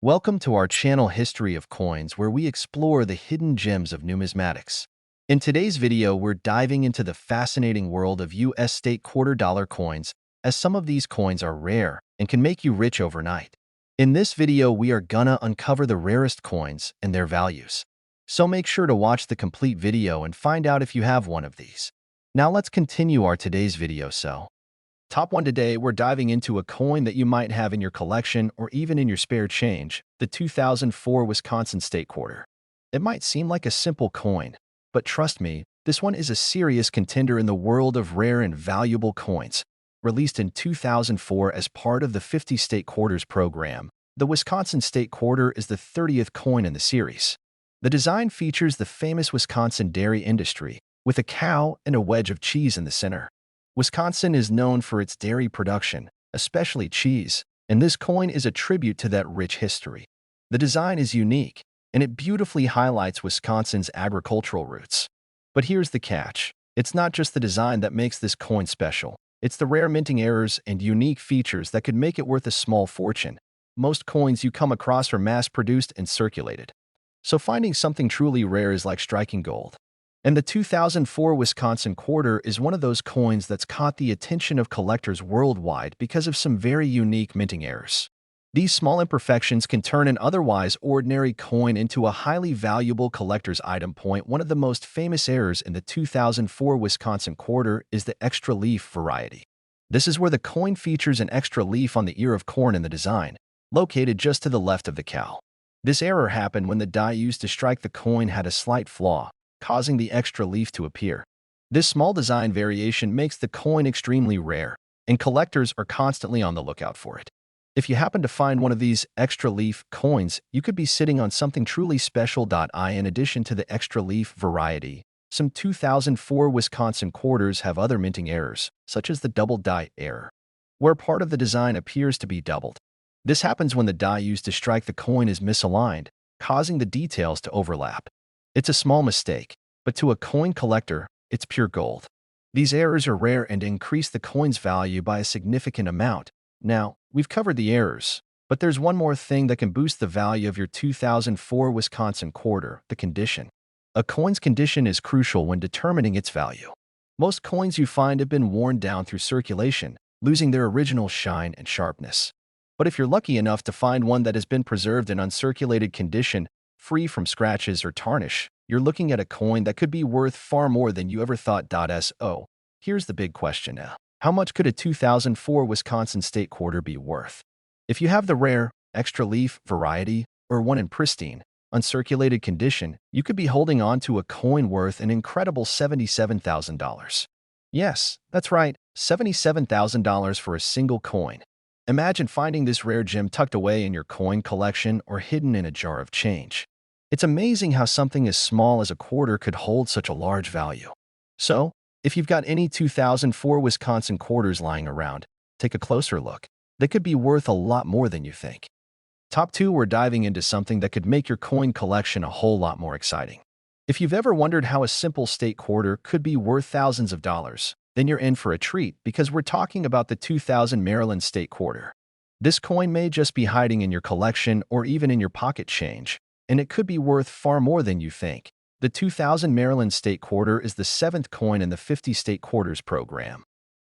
Welcome to our channel History of Coins, where we explore the hidden gems of numismatics. In today's video, we're diving into the fascinating world of U.S. state quarter dollar coins, as some of these coins are rare and can make you rich overnight. In this video, we are gonna uncover the rarest coins and their values. So make sure to watch the complete video and find out if you have one of these. Now let's continue our today's video. Top 1 today, we're diving into a coin that you might have in your collection or even in your spare change, the 2004 Wisconsin State Quarter. It might seem like a simple coin, but trust me, this one is a serious contender in the world of rare and valuable coins. Released in 2004 as part of the 50 State Quarters program, the Wisconsin State Quarter is the 30th coin in the series. The design features the famous Wisconsin dairy industry, with a cow and a wedge of cheese in the center. Wisconsin is known for its dairy production, especially cheese, and this coin is a tribute to that rich history. The design is unique, and it beautifully highlights Wisconsin's agricultural roots. But here's the catch. It's not just the design that makes this coin special. It's the rare minting errors and unique features that could make it worth a small fortune. Most coins you come across are mass-produced and circulated. So finding something truly rare is like striking gold. And the 2004 Wisconsin Quarter is one of those coins that's caught the attention of collectors worldwide because of some very unique minting errors. These small imperfections can turn an otherwise ordinary coin into a highly valuable collector's item. One of the most famous errors in the 2004 Wisconsin Quarter is the extra leaf variety. This is where the coin features an extra leaf on the ear of corn in the design, located just to the left of the cow. This error happened when the die used to strike the coin had a slight flaw, causing the extra leaf to appear. This small design variation makes the coin extremely rare, and collectors are constantly on the lookout for it. If you happen to find one of these extra leaf coins, you could be sitting on something truly special. In addition to the extra leaf variety, some 2004 Wisconsin quarters have other minting errors, such as the double die error, where part of the design appears to be doubled. This happens when the die used to strike the coin is misaligned, causing the details to overlap. It's a small mistake, but to a coin collector, it's pure gold. These errors are rare and increase the coin's value by a significant amount. Now, we've covered the errors, but there's one more thing that can boost the value of your 2004 Wisconsin Quarter: the condition. A coin's condition is crucial when determining its value. Most coins you find have been worn down through circulation, losing their original shine and sharpness. But if you're lucky enough to find one that has been preserved in uncirculated condition, free from scratches or tarnish, you're looking at a coin that could be worth far more than you ever thought. So, here's the big question now. How much could a 2004 Wisconsin State Quarter be worth? If you have the rare, extra leaf variety, or one in pristine, uncirculated condition, you could be holding on to a coin worth an incredible $77,000. Yes, that's right, $77,000 for a single coin. Imagine finding this rare gem tucked away in your coin collection or hidden in a jar of change. It's amazing how something as small as a quarter could hold such a large value. So, if you've got any 2004 Wisconsin quarters lying around, take a closer look. They could be worth a lot more than you think. Top 2, we're diving into something that could make your coin collection a whole lot more exciting. If you've ever wondered how a simple state quarter could be worth thousands of dollars, then you're in for a treat, because we're talking about the 2000 Maryland State Quarter. This coin may just be hiding in your collection or even in your pocket change, and it could be worth far more than you think. The 2000 Maryland State Quarter is the 7th coin in the 50 State Quarters program,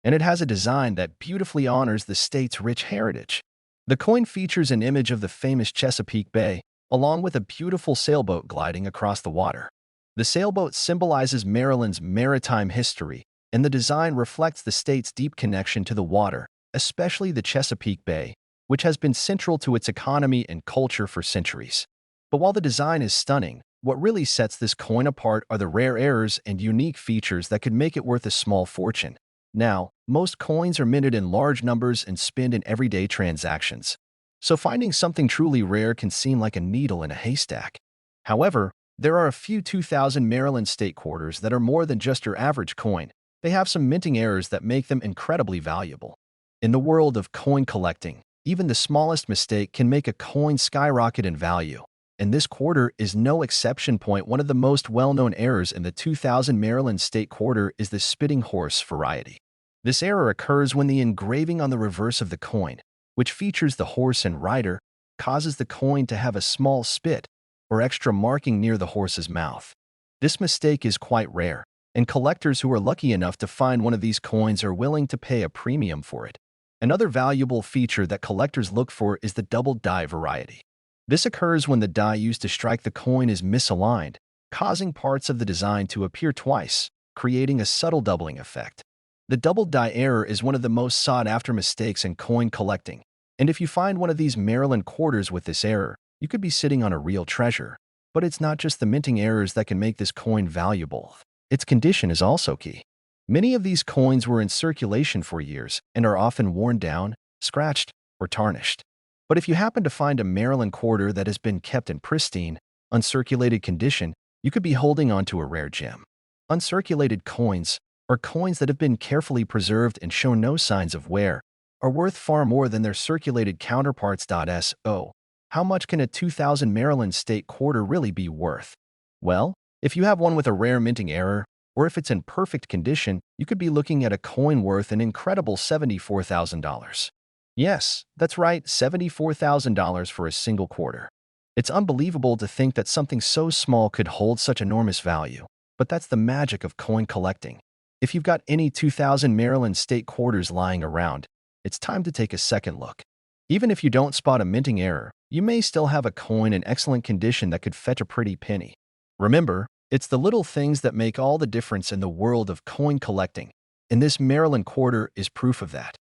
and it has a design that beautifully honors the state's rich heritage. The coin features an image of the famous Chesapeake Bay, along with a beautiful sailboat gliding across the water. The sailboat symbolizes Maryland's maritime history, and the design reflects the state's deep connection to the water, especially the Chesapeake Bay, which has been central to its economy and culture for centuries. But while the design is stunning, what really sets this coin apart are the rare errors and unique features that could make it worth a small fortune. Now, most coins are minted in large numbers and spent in everyday transactions, so finding something truly rare can seem like a needle in a haystack. However, there are a few 2000 Maryland State Quarters that are more than just your average coin. They have some minting errors that make them incredibly valuable. In the world of coin collecting, even the smallest mistake can make a coin skyrocket in value, and this quarter is no exception. One of the most well-known errors in the 2000 Maryland State Quarter is the spitting horse variety. This error occurs when the engraving on the reverse of the coin, which features the horse and rider, causes the coin to have a small spit or extra marking near the horse's mouth. This mistake is quite rare, and collectors who are lucky enough to find one of these coins are willing to pay a premium for it. Another valuable feature that collectors look for is the double die variety. This occurs when the die used to strike the coin is misaligned, causing parts of the design to appear twice, creating a subtle doubling effect. The double die error is one of the most sought-after mistakes in coin collecting, and if you find one of these Maryland quarters with this error, you could be sitting on a real treasure. But it's not just the minting errors that can make this coin valuable. Its condition is also key. Many of these coins were in circulation for years and are often worn down, scratched, or tarnished. But if you happen to find a Maryland quarter that has been kept in pristine, uncirculated condition, you could be holding on to a rare gem. Uncirculated coins, or coins that have been carefully preserved and show no signs of wear, are worth far more than their circulated counterparts. So, how much can a 2000 Maryland state quarter really be worth? Well, if you have one with a rare minting error, or if it's in perfect condition, you could be looking at a coin worth an incredible $74,000. Yes, that's right, $74,000 for a single quarter. It's unbelievable to think that something so small could hold such enormous value, but that's the magic of coin collecting. If you've got any 2000 Maryland state quarters lying around, it's time to take a second look. Even if you don't spot a minting error, you may still have a coin in excellent condition that could fetch a pretty penny. Remember, it's the little things that make all the difference in the world of coin collecting, and this Maryland quarter is proof of that.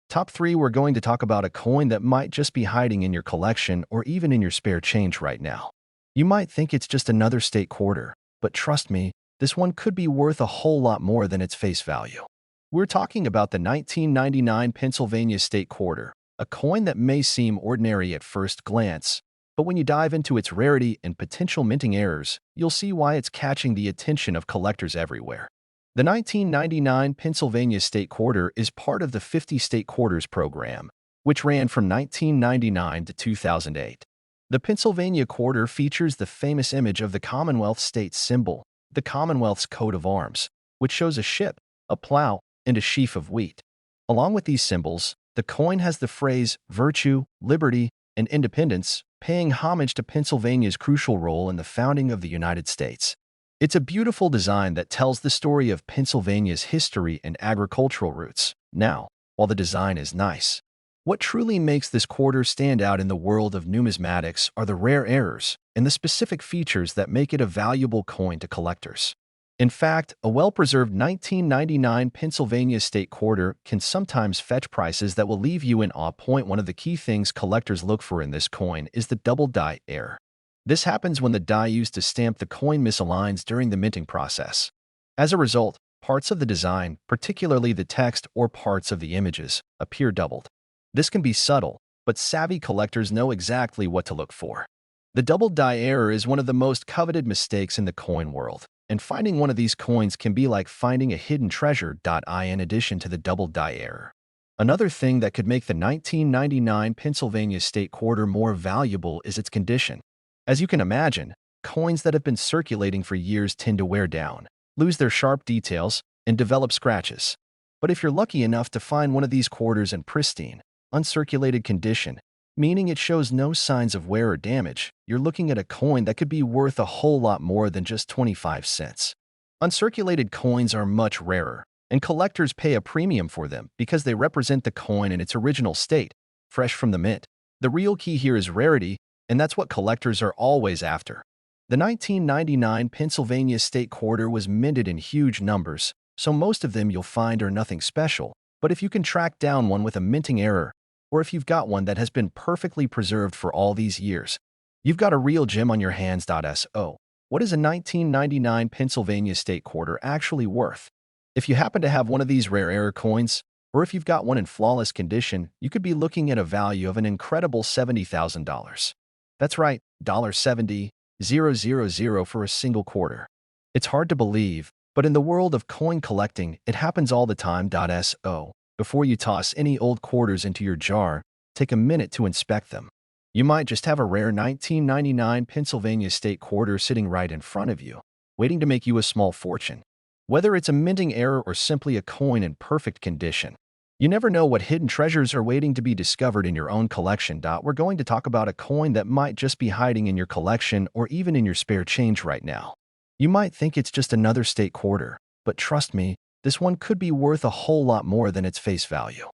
Top 3, we're going to talk about a coin that might just be hiding in your collection or even in your spare change right now. You might think it's just another state quarter, but trust me, this one could be worth a whole lot more than its face value. We're talking about the 1999 Pennsylvania state quarter, a coin that may seem ordinary at first glance, but when you dive into its rarity and potential minting errors, you'll see why it's catching the attention of collectors everywhere. The 1999 Pennsylvania state quarter is part of the 50 state quarters program, which ran from 1999 to 2008. The Pennsylvania quarter features the famous image of the Commonwealth state symbol, the Commonwealth's coat of arms, which shows a ship, a plow, and a sheaf of wheat. Along with these symbols, the coin has the phrase virtue, liberty, and independence, paying homage to Pennsylvania's crucial role in the founding of the United States. It's a beautiful design that tells the story of Pennsylvania's history and agricultural roots. Now, while the design is nice, what truly makes this quarter stand out in the world of numismatics are the rare errors and the specific features that make it a valuable coin to collectors. In fact, a well-preserved 1999 Pennsylvania state quarter can sometimes fetch prices that will leave you in awe. One of the key things collectors look for in this coin is the double die error. This happens when the die used to stamp the coin misaligns during the minting process. As a result, parts of the design, particularly the text or parts of the images, appear doubled. This can be subtle, but savvy collectors know exactly what to look for. The double die error is one of the most coveted mistakes in the coin world, and finding one of these coins can be like finding a hidden treasure. In addition to the double die error, another thing that could make the 1999 Pennsylvania state quarter more valuable is its condition. As you can imagine, coins that have been circulating for years tend to wear down, lose their sharp details, and develop scratches. But if you're lucky enough to find one of these quarters in pristine, uncirculated condition, meaning it shows no signs of wear or damage, you're looking at a coin that could be worth a whole lot more than just 25 cents. Uncirculated coins are much rarer, and collectors pay a premium for them because they represent the coin in its original state, fresh from the mint. The real key here is rarity, and that's what collectors are always after. The 1999 Pennsylvania state quarter was minted in huge numbers, so most of them you'll find are nothing special. But if you can track down one with a minting error, or if you've got one that has been perfectly preserved for all these years, you've got a real gem on your hands. So, what is a 1999 Pennsylvania state quarter actually worth? If you happen to have one of these rare error coins, or if you've got one in flawless condition, you could be looking at a value of an incredible $70,000. That's right, $70,000 for a single quarter. It's hard to believe, but in the world of coin collecting, it happens all the time. So, before you toss any old quarters into your jar, take a minute to inspect them. You might just have a rare 1999 Pennsylvania state quarter sitting right in front of you, waiting to make you a small fortune. Whether it's a minting error or simply a coin in perfect condition, You never know what hidden treasures are waiting to be discovered in your own collection. We're going to talk about a coin that might just be hiding in your collection or even in your spare change right now. You might think it's just another state quarter, but trust me, this one could be worth a whole lot more than its face value.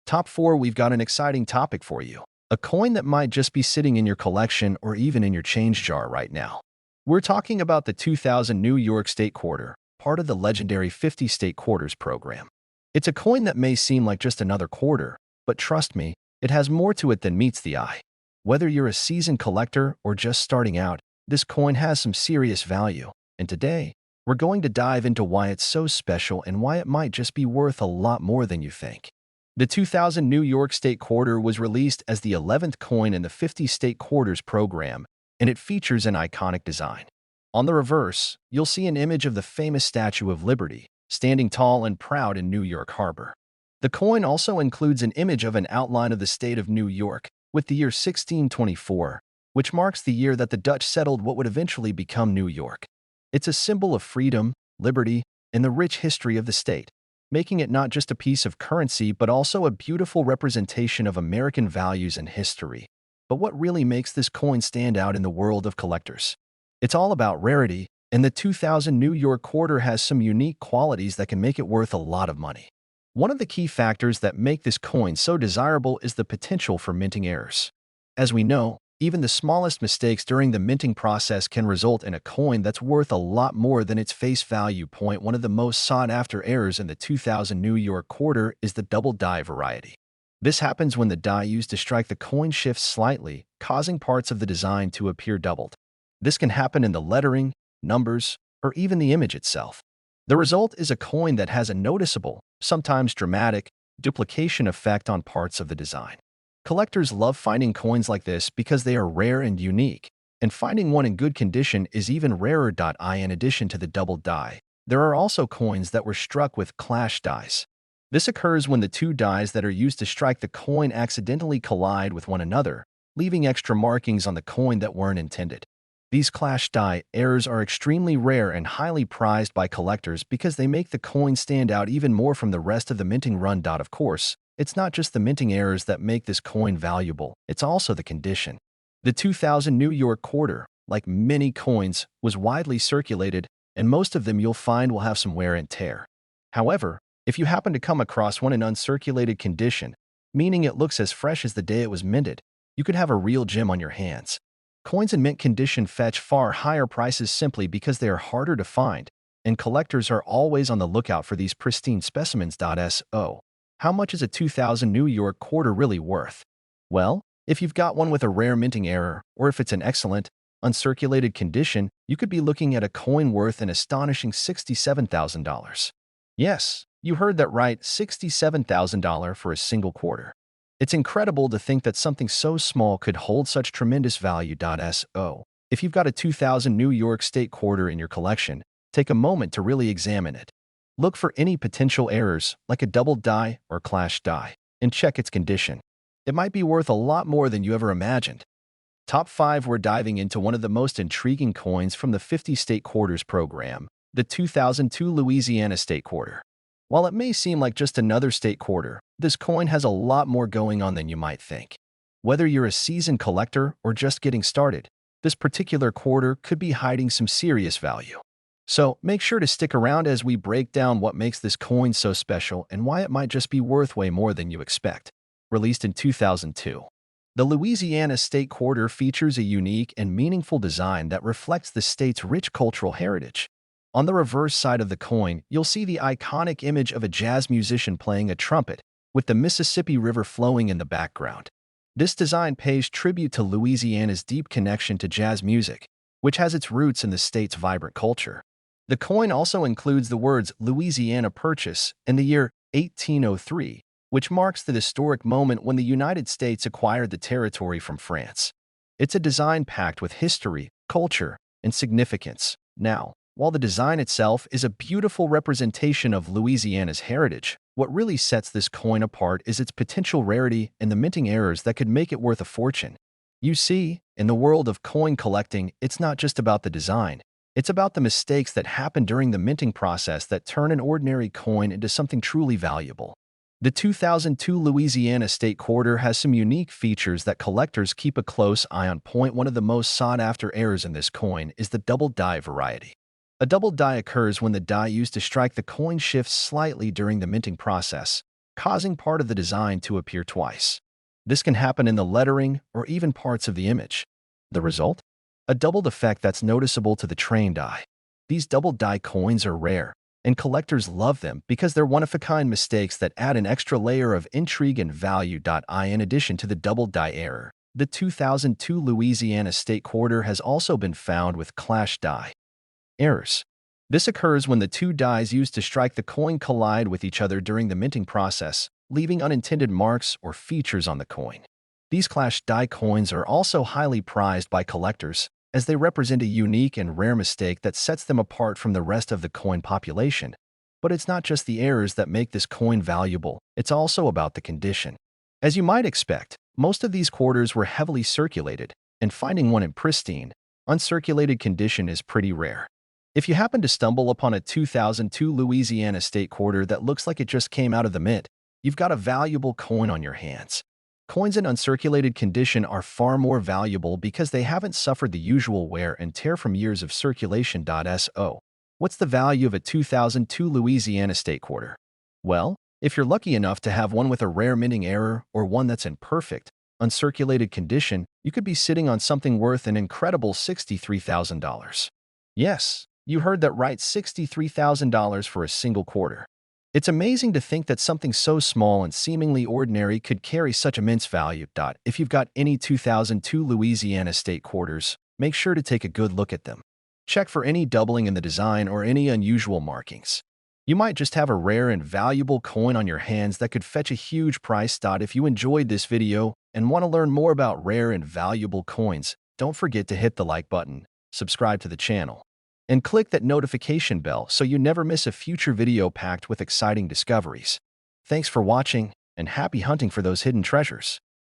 Top 4, we've got an exciting topic for you. A coin that might just be sitting in your collection or even in your change jar right now. We're talking about the 2000 New York State Quarter, part of the legendary 50 State Quarters program. It's a coin that may seem like just another quarter, but trust me, it has more to it than meets the eye. Whether you're a seasoned collector or just starting out, this coin has some serious value. And today, we're going to dive into why it's so special and why it might just be worth a lot more than you think. The 2000 New York State Quarter was released as the 11th coin in the 50 State Quarters program, and it features an iconic design. On the reverse, you'll see an image of the famous Statue of Liberty, standing tall and proud in New York Harbor. The coin also includes an image of an outline of the state of New York, with the year 1624, which marks the year that the Dutch settled what would eventually become New York. It's a symbol of freedom, liberty, and the rich history of the state, making it not just a piece of currency but also a beautiful representation of American values and history. But what really makes this coin stand out in the world of collectors? It's all about rarity, and the 2000 New York Quarter has some unique qualities that can make it worth a lot of money. One of the key factors that make this coin so desirable is the potential for minting errors. As we know, even the smallest mistakes during the minting process can result in a coin that's worth a lot more than its face value. One of the most sought-after errors in the 2000 New York Quarter is the double die variety. This happens when the die used to strike the coin shifts slightly, causing parts of the design to appear doubled. This can happen in the lettering, numbers, or even the image itself. The result is a coin that has a noticeable, sometimes dramatic, duplication effect on parts of the design. Collectors love finding coins like this because they are rare and unique, and finding one in good condition is even rarer. In addition to the double die, there are also coins that were struck with clash dies. This occurs when the two dies that are used to strike the coin accidentally collide with one another, leaving extra markings on the coin that weren't intended. These clash die errors are extremely rare and highly prized by collectors because they make the coin stand out even more from the rest of the minting run. Of course, it's not just the minting errors that make this coin valuable, it's also the condition. The 2000 New York Quarter, like many coins, was widely circulated, and most of them you'll find will have some wear and tear. However, if you happen to come across one in uncirculated condition, meaning it looks as fresh as the day it was minted, you could have a real gem on your hands. Coins in mint condition fetch far higher prices simply because they are harder to find, and collectors are always on the lookout for these pristine specimens. So, how much is a 2000 New York Quarter really worth? Well, if you've got one with a rare minting error, or if it's an excellent, uncirculated condition, you could be looking at a coin worth an astonishing $67,000. Yes, you heard that right, $67,000 for a single quarter. It's incredible to think that something so small could hold such tremendous value. So, if you've got a 2000 New York State Quarter in your collection, take a moment to really examine it. Look for any potential errors, like a double die or clash die, and check its condition. It might be worth a lot more than you ever imagined. Top 5, we're diving into one of the most intriguing coins from the 50 State Quarters program, the 2002 Louisiana State Quarter. While it may seem like just another state quarter, this coin has a lot more going on than you might think. Whether you're a seasoned collector or just getting started, this particular quarter could be hiding some serious value. So make sure to stick around as we break down what makes this coin so special and why it might just be worth way more than you expect. Released in 2002. The Louisiana State Quarter features a unique and meaningful design that reflects the state's rich cultural heritage. On the reverse side of the coin, you'll see the iconic image of a jazz musician playing a trumpet, with the Mississippi River flowing in the background. This design pays tribute to Louisiana's deep connection to jazz music, which has its roots in the state's vibrant culture. The coin also includes the words Louisiana Purchase and the year 1803, which marks the historic moment when the United States acquired the territory from France. It's a design packed with history, culture, and significance. Now, while the design itself is a beautiful representation of Louisiana's heritage, what really sets this coin apart is its potential rarity and the minting errors that could make it worth a fortune. You see, in the world of coin collecting, it's not just about the design. It's about the mistakes that happen during the minting process that turn an ordinary coin into something truly valuable. The 2002 Louisiana state quarter has some unique features that collectors keep a close eye on. One of the most sought-after errors in this coin is the double die variety. A double die occurs when the die used to strike the coin shifts slightly during the minting process, causing part of the design to appear twice. This can happen in the lettering or even parts of the image. The result? A doubled effect that's noticeable to the trained eye. These double die coins are rare, and collectors love them because they're one-of-a-kind mistakes that add an extra layer of intrigue and value. In addition to the double die error, the 2002 Louisiana state quarter has also been found with clash die errors. This occurs when the two dies used to strike the coin collide with each other during the minting process, leaving unintended marks or features on the coin. These clash die coins are also highly prized by collectors, as they represent a unique and rare mistake that sets them apart from the rest of the coin population. But it's not just the errors that make this coin valuable, it's also about the condition. As you might expect, most of these quarters were heavily circulated, and finding one in pristine, uncirculated condition is pretty rare. If you happen to stumble upon a 2002 Louisiana state quarter that looks like it just came out of the mint, you've got a valuable coin on your hands. Coins in uncirculated condition are far more valuable because they haven't suffered the usual wear and tear from years of circulation. So, what's the value of a 2002 Louisiana state quarter? Well, if you're lucky enough to have one with a rare minting error or one that's in perfect, uncirculated condition, you could be sitting on something worth an incredible $63,000. Yes, you heard that right, $63,000 for a single quarter. It's amazing to think that something so small and seemingly ordinary could carry such immense value. If you've got any 2002 Louisiana state quarters, make sure to take a good look at them. Check for any doubling in the design or any unusual markings. You might just have a rare and valuable coin on your hands that could fetch a huge price. If you enjoyed this video and want to learn more about rare and valuable coins, don't forget to hit the like button, subscribe to the channel, and click that notification bell so you never miss a future video packed with exciting discoveries. Thanks for watching, and happy hunting for those hidden treasures.